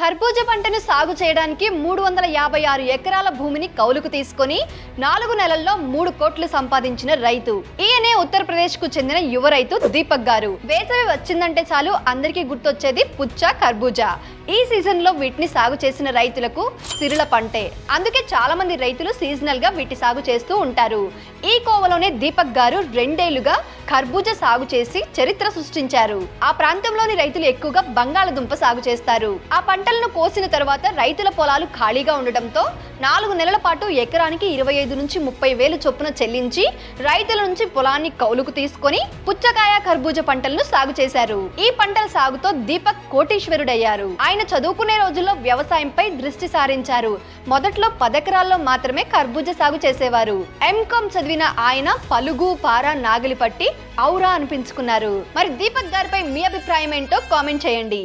కర్బూజా పంటను సాగు చేయడానికి 356 ఎకరాల భూమిని కౌలుకు తీసుకొని 4 నెలల్లో 3 కోట్లు సంపాదించిన రైతు. ఈయనే ఉత్తరప్రదేశ్ కు చెందిన యువ రైతు దీపక్ గారు. వేసవి వచ్చిందంటే చాలు అందరికీ గుర్తొచ్చేది పుచ్చ, కర్బూజా. ఈ సీజన్ లో వీటిని సాగు చేసిన రైతులకు సిరుల పంటే. అందుకే చాలా మంది రైతులు సీజనల్ గా వీటి సాగు చేస్తూ ఉంటారు. ఈ కోవలోనే దీపక్ గారు 2 ఏళ్లుగా కర్బూజా సాగు చేసి చరిత్ర సృష్టించారు. ఆ ప్రాంతంలోని రైతులు ఎక్కువగా బంగాళదుంప సాగు చేస్తారు. ఆ పంటలను కోసిన తర్వాత రైతుల పొలాలు ఖాళీగా ఉండటంతో 4 నెలల పాటు ఎకరానికి 25 నుంచి 30 వేలు చొప్పున చెల్లించి రైతుల నుంచి పొలాన్ని కౌలుకు తీసుకొని పుచ్చకాయ, కర్బూజా పంటలను సాగు చేశారు. ఈ పంటల సాగుతో దీపక్ కోటీశ్వరుడయ్యారు. ఆయన చదువుకునే రోజుల్లో వ్యవసాయంపై దృష్టి సారించారు. మొదట్లో 10 ఎకరాల్లో మాత్రమే కర్బూజా సాగు చేసేవారు. ఎంకామ్ చదివిన ఆయన పలుగు, పార, నాగలి పట్టి ఔరా అనిపించుకున్నారు. మరి దీపక్ గారిపై మీ అభిప్రాయం ఏంటో కామెంట్ చేయండి.